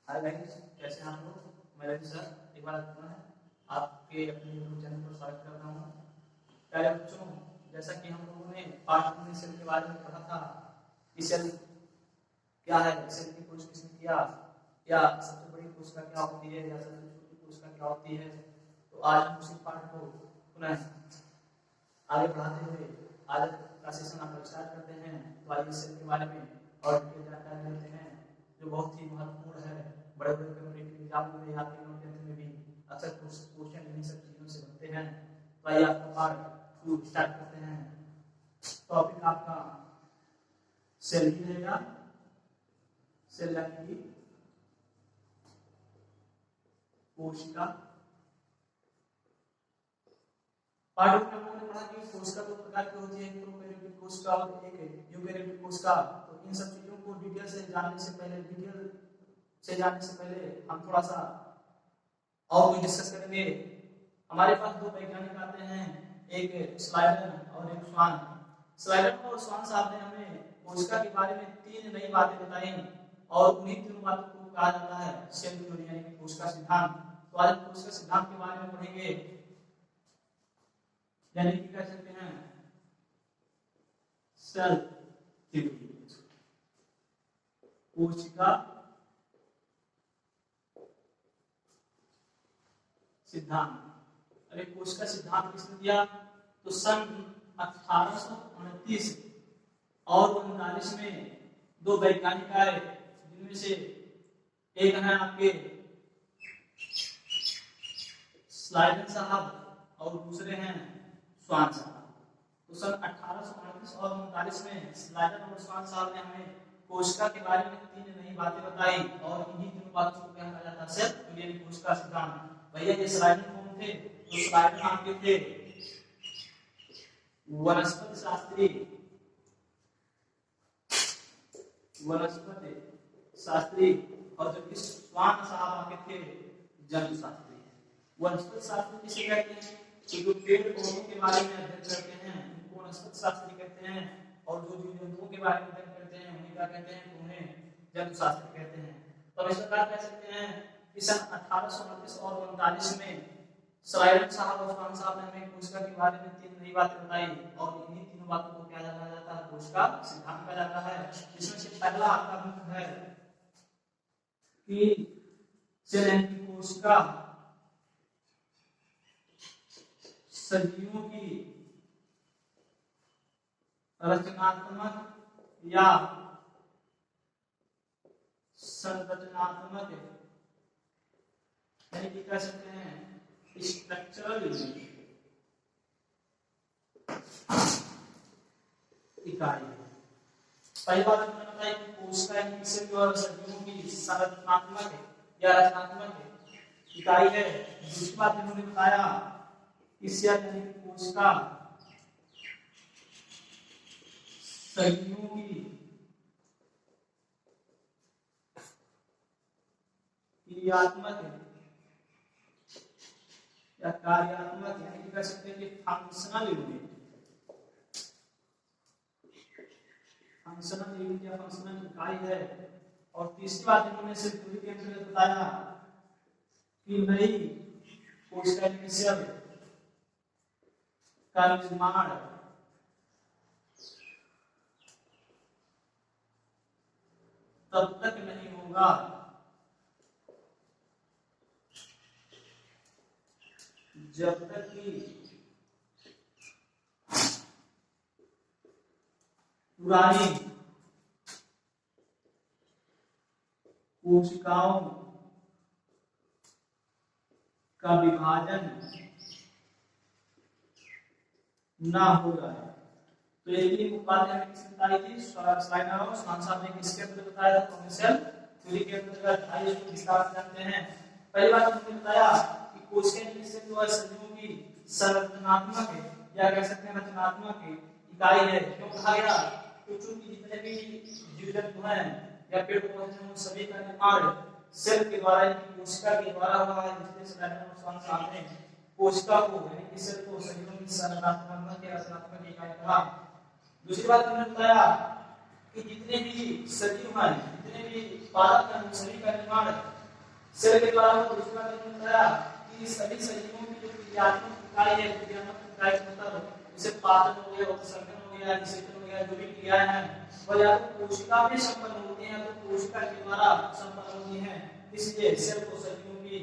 Hi guys, कैसे हैं आप लोग। मैं रवि सर एक बार पुनः आपके अपने यूट्यूब चैनल पर स्वागत करता हूँ। प्यारे बच्चों, जैसा कि हम लोगों ने पार्ट 2 में सेल के बारे में पढ़ा था कि सेल क्या है, सेल की खोज किसने किया, या सबसे बड़ी कोशिका क्या होती है या सबसे छोटी कोशिका क्या होती है। तो आज हम उसी पार्ट को पुनः आगे बढ़ाते हुए आज का सेशन आप स्टार्ट करते हैं। तो आइए सेल के बारे में और डिटेल जानकारी लेते हैं जो बहुत ही महत्वपूर्ण है। बड़े बड़े कॉम्पिटिटिव एग्जाम में या फिर टेंथ में भी अक्सर क्वेश्चन इन्हीं सब चीजों से बनते हैं। तो आइए आपका पार्ट 2 स्टार्ट करते हैं। टॉपिक आपका सेल ही रहेगा। सेल यानी कि कोशिका। पार्ट 1 में हम लोगों ने पढ़ा कि कोशिका दो प्रकार की होती है, एक प्रोकैरियोटिक कोशिका और एक यूकैरियोटिक कोशिका। तो इन सब चीजों को डिटेल से जानने से पहले हम थोड़ा सा और भी डिस्कस करेंगे। हमारे पास दो वैज्ञानिक आते हैं, एक स्लाइडर और एक स्वान। स्लाइडर और स्वान साहब ने हमें कोशिका के बारे में 3 नई बातें बताई और उन्हीं 3 बातों को कहा जाता है सेल थ्योरी यानी कि कोशिका सिद्धांत। तो आज हम कोशिका सिद्धांत के बारे में पढ़ेंगे, यानी कि कह सकते हैं सेल थ्योरी, कोशिका सिद्धांत। अरे कोशिका सिद्धांत किसने दिया? तो सन 1829 और 39 में दो वैज्ञानिक आए, जिनमें से एक है आपके स्लाइडर साहब और दूसरे हैं स्वान साहब। तो सन 1838 और 39 में स्लाइडर और स्वान साहब ने हमें कोशिका के बारे में 3 नई बातें बताई और इन्हीं 3 बातों को कहा जाता है सेल थ्योरी यानी कोशिका सिद्धांत। भैया ये स्लाइडर कौन थे? तो स्लाइडर आपके थे वनस्पति शास्त्री और जबकि स्वान साहब आपके थे जंतु शास्त्री। वनस्पति शास्त्री किसे कहते हैं? तो जो पेड़ पौधों के बारे में अध्ययन करते हैं उनको वनस्पति शास्त्री कहते हैं, और जो जीव जंतुओं के बारे में अध्ययन करते हैं उन्हें क्या कहते हैं? तो उन्हें जंतु शास्त्री कहते हैं। तो इस प्रकार कह सकते हैं कि सन 1829 और 39 में स्लाइडर साहब और स्वान साहब ने हमें कोशिका के बारे में 3 नई बातें बताई और इन्हीं 3 बातों को क्या जाना जाता है? कोशिका सिद्धांत कहा जाता है। इसमें से पहला आपका मुख्य है कि सेल यानी कि कोशिका सजीवों की रचनात्मक या संरचनात्मक यानी कि कह सकते हैं स्ट्रक्चरल इकाई। पहली बात मैंने बताई कि कोशिका सजीवों की संरचनात्मक या रचनात्मक इकाई है। दूसरी बात इन्होंने बताया कि सेल यानी कि कोशिका सजीवों की क्रियात्मक या कार्यात्मक यानी कि कह सकते हैं कि फंक्शनल यूनिट या फंक्शनल इकाई है। और तीसरी बात इन्होंने सेल थ्योरी के अंतर्गत बताया कि नई कोशिका की सेल का निर्माण तब तक नहीं होगा जब तक कि पुरानी कोशिकाओं का विभाजन ना हो जाए। तो यही बात हमें किसने बताई थी? स्लाइडर और स्वान साहब ने किसके अंतर्गत बताया था? कॉमर्शियल थ्योरी के अंतर्गत। आइए इसको विस्तार से जानते हैं। पहली बात उन्होंने बताया कि कोशिका की सेल जो है सजीवों की संरचनात्मक या कह सकते हैं रचनात्मक इकाई है। क्यों कहा गया? तो चूंकि जितने भी जीव जंतु हैं या पेड़ पौधे हैं उन सभी का निर्माण सेल के द्वारा यानी कोशिका के द्वारा हुआ है, जिसने स्लाइडर और स्वान साहब ने कोशिका को यानी कि सेल को सजीवों की संरचनात्मक या रचनात्मक इकाई कहा। दूसरी बात उन्होंने बताया कि जितने भी सजीव हैं, जितने भी पादप हैं, सभी का निर्माण सेल के द्वारा हो। दूसरा निर्माण कराया कि सभी सजीवों की जो क्रियात्मक इकाई है, क्रियात्मक इकाई मतलब उसे पाचन हो गया, उत्सर्जन हो गया, निषेचन हो गया, जो भी क्रियाएं हैं वह या तो कोशिका में संपन्न होती हैं, तो कोशिका के द्वारा संपन्न होती हैं। इसलिए सेल को सजीवों की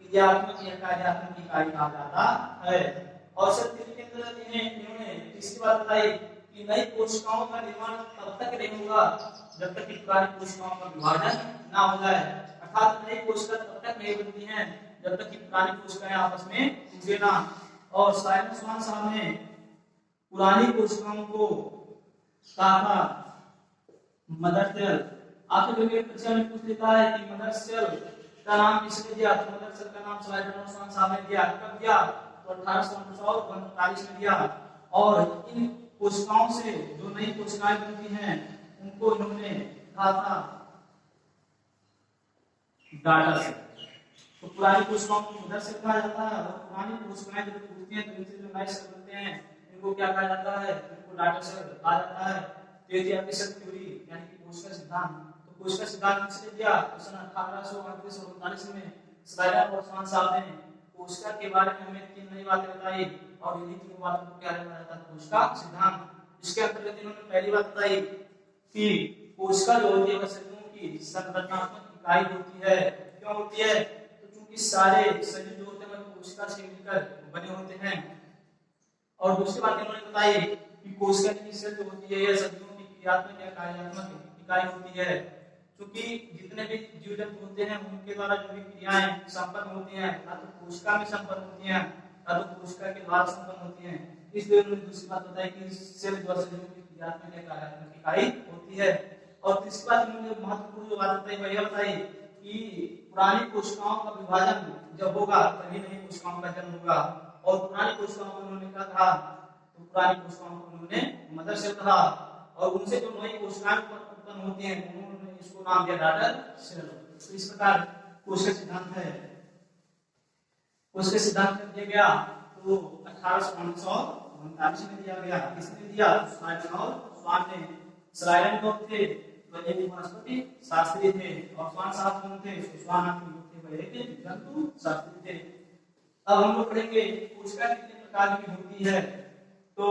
क्रियात्मक या कार्यात्मक इकाई कहा जाता है। और सेल के अंदर इन्होंने इसकी बात बताई कि नई कोशिकाओं का निर्माण तब तक नहीं होगा जब तक कि पुरानी कोशिकाओं का विभाजन ना हो जाए। अर्थात नई कोशिका तब तक नहीं बनती हैं जब तक कि पुरानी कोशिकाएं आपस में टूटे ना। और साइमन स्वान साहब ने पुरानी कोशिकाओं को कहा था मदर सेल। आपके जो परीक्षा में पूछ लेता है कि मदर सेल का नाम किसने दिया, तो मदर सेल का नाम साइमन स्वान साहब ने दिया। कब दिया? तो 1849 में दिया। और इन कोशिकाओं से जो नई कोशिकाएं बनती हैं उनको इन्होंने कहा था डाटा सेल। तो पुरानी कोशिकाओं को मदर सेल कहा जाता है, और पुरानी कोशिकाएं जब टूटती हैं तो इनसे जो नए सेल बनते हैं इनको क्या कहा जाता है? इनको डाटा सेल कहा जाता है। तो ये आपकी सेल थ्योरी यानी कि कोशिका सिद्धांत। तो कोशिका सिद्धांत किसने दिया? सन 1838 और 39 में स्लाइडर और स्वान साहब ने कोशिका के बारे में हमें 3 नई बातें बताई, और इन्हीं 3 बातों को क्या कहा जाता है? कोशिका सिद्धांत। इसके अंतर्गत इन्होंने पहली बात बताई कि कोशिका जो होती है वह सजीवों की संरचनात्मक इकाई होती है। क्यों होती है? तो क्योंकि सारे सजीव जो होते हैं वह कोशिका से मिलकर बने होते हैं। और दूसरी बात इन्होंने बताई कि कोशिका की सेल जो होती है यह सजीवों की क्रियात्मक या कार्यात्मक इकाई होती है। क्योंकि जितने भी जीव जंतु होते हैं उनके द्वारा जो भी क्रियाएं संपन्न होती हैं ना तो कोशिका में संपन्न होती हैं ना तो कोशिका के द्वारा संपन्न होती हैं। इसलिए उन्होंने दूसरी बात बताई कि सेल जो सजीवों की क्रियात्मक या कार्यात्मक इकाई होती है। और तीसरी बात इन्होंने महत्वपूर्ण जो बात बताई वह यह बताई कि पुरानी कोशिकाओं का विभाजन जब होगा तभी नई कोशिकाओं का जन्म होगा। और पुरानी कोशिकाओं को उन्होंने क्या कहा? तो पुरानी कोशिकाओं को उन्होंने मदर सेल कहा, और उनसे जो नई कोशिकाएं उत्पन्न होती हैं उन्होंने इसको नाम दिया डाटर सेल। तो इस प्रकार कोशिका सिद्धांत है। कोशिका सिद्धांत कब दिया गया? तो 1849 में दिया गया। किसने दिया? स्लाइडन और स्वान ने। स्लाइडन कौन थे? वह एक वनस्पति शास्त्री थे, और स्वान साहब कौन थे? स्वान वह एक जंतु शास्त्री थे। अब हम लोग पढ़ेंगे कोशिका कितने प्रकार की होती है। तो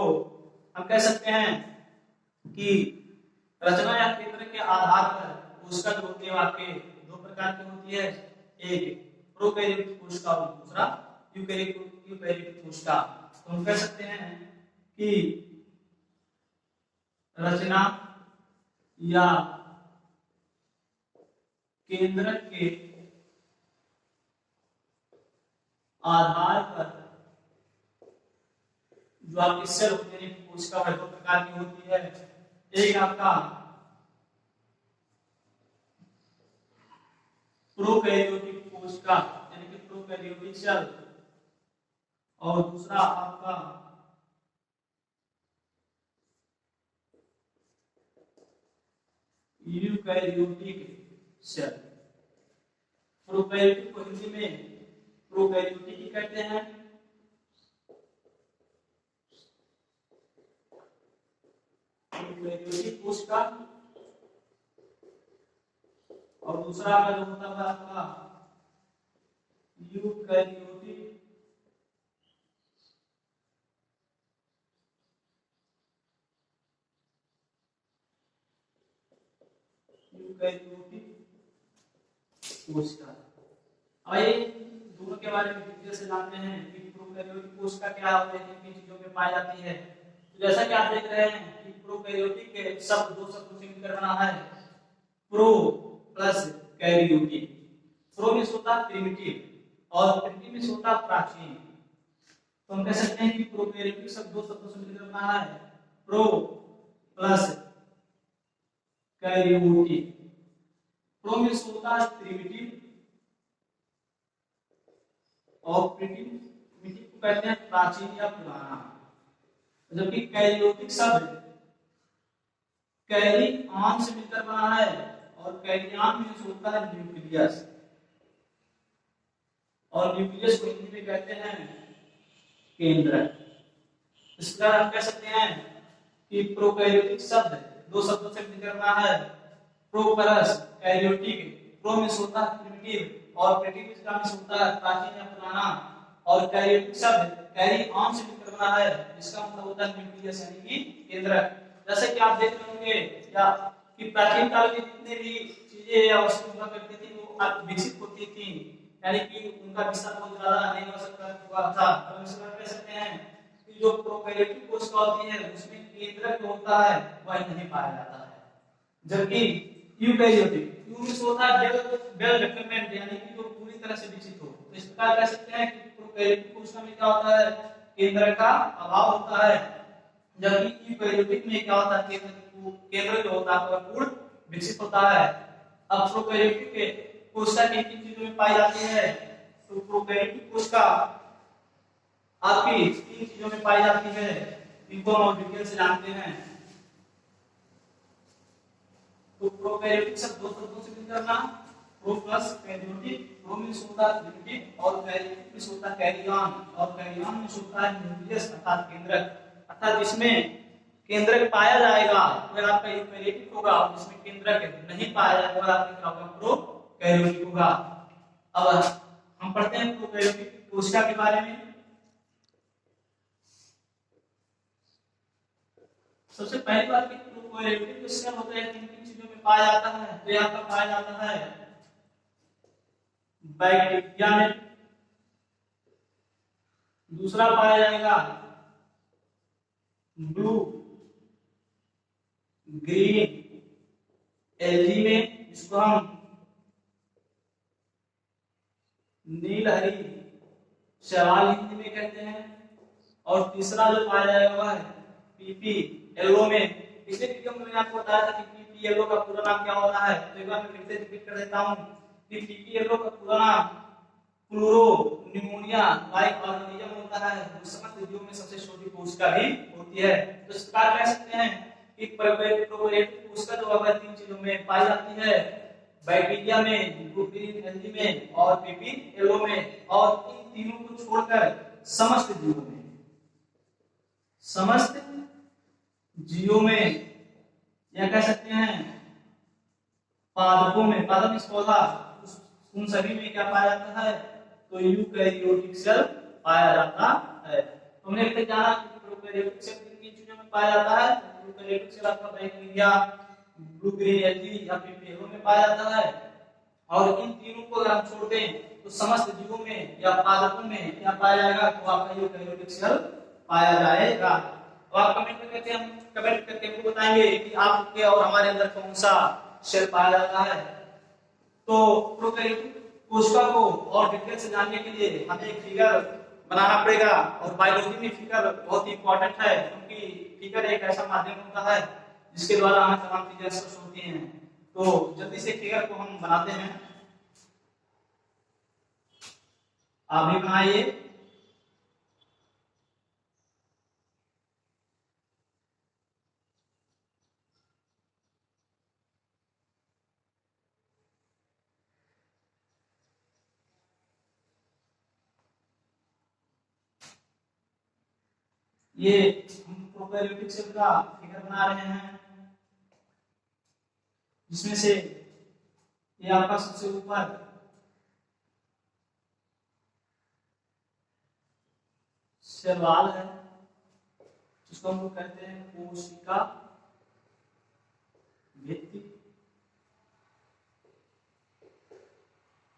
हम कह सकते हैं कि रचना या क्षेत्र के आधार पर कोशिका जो होती है आपके 2 प्रकार की होती है। एक प्रोकैरियोटिक कोशिका और दूसरा यूकैरियोटिक कोशिका। तो हम कह सकते हैं कि रचना या केंद्रक के आधार पर जो आपकी सेल होती है कोशिका वह 2 प्रकार की होती है। एक आपका प्रोकैरियोटिक कोशिका यानी कि प्रोकैरियोटिक सेल, और दूसरा आपका यूकैरियोटिक सेल। प्रोकैरियोटिक को हिंदी में प्रोकैरियोटिक ही कहते हैं, यूकैरियोटिक कोशिका, और दूसरा का जो होता है आपका यूकैरियोटिक कोशिका। आइए दोनों के बारे में डिटेल से जानते हैं कि प्रोकैरियोटिक कोशिका क्या होते हैं, किन चीजों में पाई जाती है। तो जैसा कि आप देख रहे हैं कि प्रोकैरियोटिक के शब्द 2 शब्दों से मिलकर बना है, प्रो प्लस कैरियोटिक। प्रो में होता है प्रिमिटिव और प्रिमिटिव में होता है प्राचीन। तो हम कह सकते हैं कि प्रोकैरियोटिक शब्द 2 शब्दों से मिलकर बना है, प्रो प्लस कैरियोटिक। प्रो में होता है प्रिमिटिव और प्रिमिटिव को कहते हैं प्राचीन या पुराना। जबकि कैरियोटिक शब्द कैरी आम से मिलकर बना है, और कैरियन में होता है न्यूक्लियस, और न्यूक्लियस को हिंदी में कहते हैं केंद्रक। इस प्रकार हम कह सकते हैं कि प्रोकैरियोटिक शब्द दो शब्दों से मिल करना है। प्रोपरस कैरियोटिक, प्रो मींस होता है प्रिमिटिव और प्रीटिव का मींस होता है प्राचीन या पुराना, और कैरियोटिक शब्द कैरी ऑन से मिल करना है जिसका मतलब होता है न्यूक्लियस यानी कि केंद्रक। जैसे कि आप देख रहे होंगे या कि प्राचीन काल में जितने भी चीजें या वस्तु हुआ करती थी वो विकसित होती थी, यानी कि उनका विस्तार बहुत ज्यादा नहीं हो सकता हुआ था। तो इस बात कह सकते हैं कि जो प्रोकैरियोटिक कोशिका होती है उसमें केंद्रक जो होता है वह नहीं पाया जाता है, जबकि यूकैरियोटिक यू में होता है वेल डेवलपमेंट यानी कि जो पूरी तरह से विकसित हो। तो इस प्रकार कह सकते हैं कि प्रोकैरियोटिक कोशिका में क्या होता है, केंद्रक का अभाव होता है, जबकि यूकैरियोटिक में क्या होता है, केंद्र जो होता है वह पूर्ण विकसित होता है। अब प्रोकैरियोटिक के कोशिका किन किन चीजों में पाई जाती है, तो प्रोकैरियोटिक कोशिका आपकी तीन चीजों में पाई जाती है, इनको हम डिटेल से जानते हैं। तो प्रोकैरियोटिक सब दो शब्दों से मिल करना, pro plus karyotic, pro means होता है प्रिमिटिव और कैरियोटिक मींस होता है कैरी ऑन, और कैरी ऑन मींस होता है न्यूक्लियस अर्थात केंद्रक, अर्थात जिसमें केंद्रक पाया जाएगा वह आपका यूकैरियोटिक होगा, और जिसमें केंद्रक नहीं पाया जाएगा वह आपका क्या होगा, प्रोकैरियोटिक होगा। अब हम पढ़ते हैं प्रोकैरियोटिक कोशिका के बारे में। सबसे पहली बात कि प्रोकैरियोटिक जो सेल होते हैं किन किन चीजों में पाया जाता है, तो यहाँ पर पाया जाता है बैक्टीरिया में, दूसरा पाया जाएगा ब्लू ग्रीन एल्गी में, जिसको हम नील हरी शैवाल हिंदी में कहते हैं, और तीसरा जो पाया जाएगा वह है पीपी येलो में। पिछले वीडियो में मैंने आपको बताया था कि पीपी येलो का पूरा नाम क्या होता है, तो एक बार मैं फिर से रिपीट कर देता हूं कि पीपी येलो का पूरा नाम क्लोरो निमोनिया लाइक ऑर्गेनिज्म होता है, जो समस्त जीवों में सबसे छोटी कोशिका भी होती है। तो इस प्रकार कह सकते हैं कि प्रोकैरियोटिक कोशिका जो है तीन चीजों में पाई जाती है, बैक्टीरिया में, ब्लू ग्रीन एल्गी में और पीपी येलो में, और इन तीनों को छोड़कर समस्त जीवों में, समस्त जीवों में या कह सकते हैं पादपों में, पादप इस पौधा उन सभी में क्या पाया जाता है, तो यूकैरियोटिक सेल पाया जाता है। तो हमने अभी तक जाना कि प्रोकैरियोटिक सेल किन किन चीजों में पाया जाता है, प्रोकैरियोटिक सेल आपका बैक्टीरिया, ब्लू ग्रीन एल्गी या पीपी येलो में पाया जाता है, और इन तीनों को अगर हम छोड़ दें तो समस्त जीवों में या पादपों में क्या पाया जाएगा, तो आपका यूकैरियोटिक सेल पाया जाएगा। तो आप कमेंट करके हमको बताएंगे कि आपके और हमारे अंदर कौन सा सेल पाया जाता है। तो प्रोकैरियोटिक कोशिका को और डिटेल से जानने के लिए हमें एक फिगर बनाना पड़ेगा, और बायोलॉजी में फिगर बहुत ही इंपॉर्टेंट है, क्योंकि फिगर एक ऐसा माध्यम होता है जिसके द्वारा हमें तमाम चीजें स्पष्ट होती हैं। तो जल्दी से फिगर को हम बनाते हैं, आप भी बनाइए। ये हम प्रोकैरियोटिक सेल का फिगर बना रहे हैं, जिसमें से ये आपका सबसे ऊपर सेल वॉल है, जिसको हम लोग कहते हैं कोशिका भित्ति,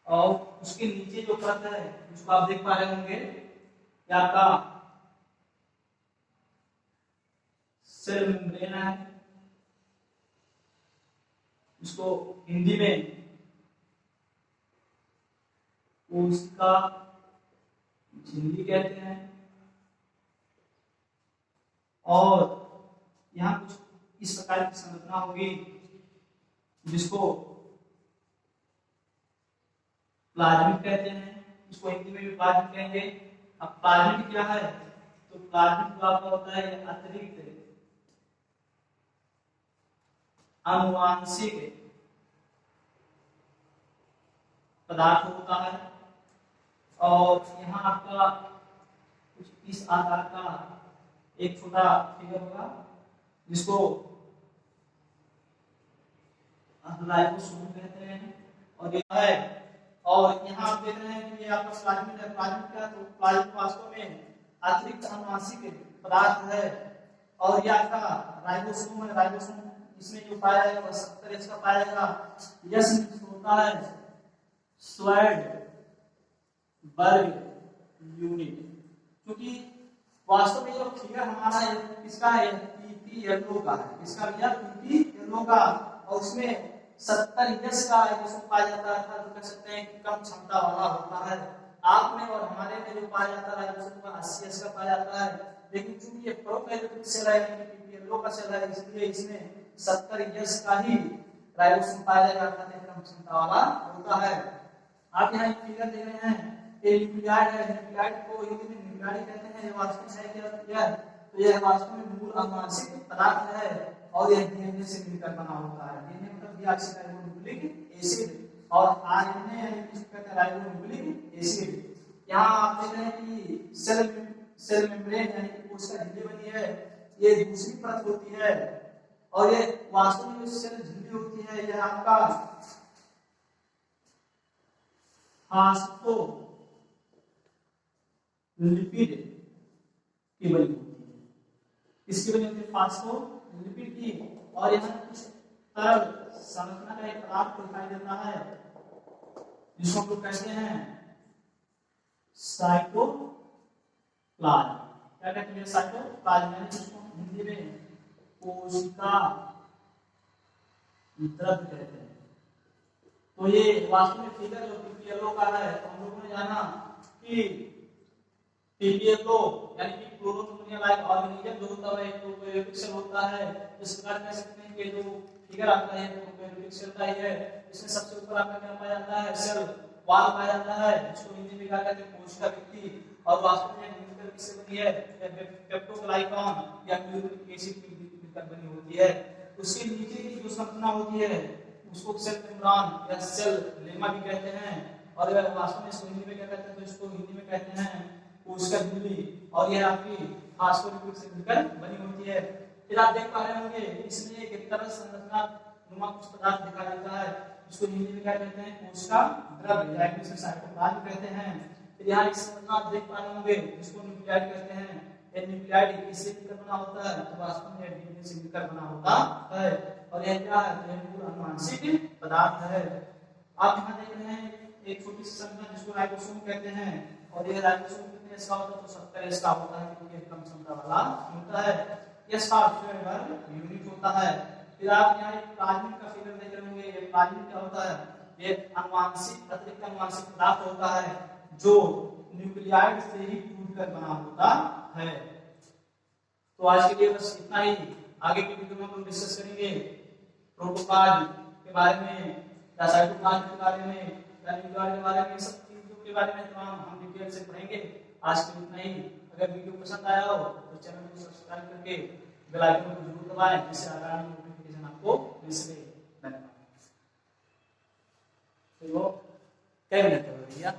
और उसके नीचे जो परत है जिसको आप देख पा रहे होंगे ये आपका सेल मेम्ब्रेन है, इसको हिंदी में कोशिका झिल्ली कहते हैं। और यहाँ कुछ इस प्रकार की संरचना होगी जिसको प्लाज्मिड कहते हैं, इसको हिंदी में भी प्लाज्मिड कहेंगे। अब प्लाज्मिड क्या है, तो प्लाज्मिड जो आपका होता है अतिरिक्त आनुवांशिक पदार्थ होता है, और यहाँ आपका कुछ इस आकार का एक छोटा फिगर होगा जिसको राइबोसोम कहते हैं। और ये है, और यहाँ आप देख रहे हैं कि ये आपका प्लाज्मिड है। प्लाज्मिड क्या, तो प्लाज्मिड वास्तव में अतिरिक्त अनुवांशिक पदार्थ है। और ये आपका राइबोसोम है। राइबोसोम इसमें जो पाया जाएगा वह 70 का पाया जाएगा। यस होता है स्क्वायर्ड वर्ग यूनिट, क्योंकि वास्तव में जो फिगर हमारा है किसका है, पीपीएलओ का है। किसका भैया, पीपीएलओ का। और उसमें 70 यस का राइबोसोम पाया जाता है, तो कह सकते हैं कि कम क्षमता वाला होता है। आप में और हमारे में जो पाया जाता है राइबोसोम का 80 यस का पाया जाता है। लेकिन चूंकि ये प्रोकैरियोटिक सेल है, यानी कि पीपीएलओ का सेल है, इसलिए इसमें 70 यस का ही राइबोसोम पाया जाएगा, अर्थात कम क्षमता वाला होता है। आप यहाँ एक फिगर देख रहे हैं, ये न्यूक्लियाइड है। न्यूक्लियाइड को हिंदी में न्यूक्लियाइड कहते हैं। ये वास्तव में है क्या, तो यह वास्तव में मूल अनुवांशिक पदार्थ है और यह डीएनए से मिलकर बना होता है। डीएनए मतलब डीऑक्सीराइबोन्यूक्लिक एसिड, और आरएनए यानी कि इसको कहते हैं राइबोन्यूक्लिक एसिड। यहाँ आप देख रहे हैं कि सेल मेम्ब्रेन यानी कि कोशिका झिल्ली बनी है, ये दूसरी परत होती है। और ये वास्तव में जो सेल झिल्ली होती है, यह आपका फास्फोलिपिड की बनी होती है। इसकी बनी होती है फास्फोलिपिड की। और यहाँ कुछ तरल संरचना का एक पदार्थ दिखाई देता है जिसको हम लोग कहते हैं साइटोप्लाज्म। क्या कहते हैं, साइटोप्लाज्म, यानी जिसको हिंदी में कोशिका द्रव्य कहते हैं। तो ये वास्तव में फिगर जो पीपीएलओ का है, तो हम लोगों ने जाना कि पीपीएलओ यानी कि क्लोरोथर्मोनिया लाइक ऑर्गेनिज्म जो होता है, प्रोकैरियोटिक सेल होता है। इस प्रकार कह सकते हैं कि जो फिगर आता है प्रोकैरियोटिक सेल का ही है। इसमें सबसे ऊपर आपका क्या पाया जाता है, सेल वॉल पाया जाता है, जिसको हिंदी में क्या कहते हैं, कोशिका भित्ति। और वास्तव में मिलकर किससे बनी है, पेप्टोग्लाइकॉन या ग्लूटामिक एसिड की मिलकर बनी होती है। उसके नीचे की जो संरचना होती है उसको सेल मेम्ब्रेन या सेल लेमा भी कहते हैं। और अगर वास्तव में इसको हिंदी में क्या कहते हैं, तो इसको हिंदी में कहते हैं कोशिका झिल्ली। और यह आपकी फास्फोलिपिड से मिलकर बनी होती है। फिर आप देख पा रहे होंगे इसमें एक तरह संरचना नुमा कुछ पदार्थ दिखाई देता है, जिसको हिंदी में क्या कहते हैं, कोशिका द्रव्य या इंग्लिश में साइटोप्लाज्म कहते हैं। फिर यहाँ एक संरचना आप देख पा रहे होंगे जिसको न्यूक्लियाइड कहते हैं। ये न्यूक्लियाइड किससे मिलकर बना होता है, तो वास्तव में डीएनए से मिलकर बना होता है। और यह क्या है, यह मूल अनुवांशिक पदार्थ है। आप यहाँ देख रहे हैं एक छोटी सी संरचना जिसको राइबोसोम कहते हैं। और यह राइबोसोम कितने इसका होता है, तो 70 इसका होता है, क्योंकि कम क्षमता वाला होता है। यह सॉफ्टवेयर वर्ग यूनिट होता है। फिर आप यहाँ एक प्लाज्मिड का फिगर देख रहे होंगे। ये प्लाज्मिड क्या होता है, ये अनुवांशिक अतिरिक्त अनुवांशिक पदार्थ होता है जो न्यूक्लियाइड से ही टूटकर बना होता है। तो आज के लिए बस इतना ही। आगे की वीडियो में हम डिस्कस करेंगे प्रोटोप्लाज्म के बारे में, या साइटोप्लाज्म के बारे में, या न्यूक्लियाइड के बारे में, सब चीजों के बारे में तमाम हम डिटेल से पढ़ेंगे। आज के लिए इतना ही। अगर वीडियो पसंद आया हो तो चैनल को सब्सक्राइब करके बेल आइकन को जरूर दबाएं, जिससे आगामी नोटिफिकेशन आपको मिल सके। धन्यवाद। तो 10 मिनट हो गया।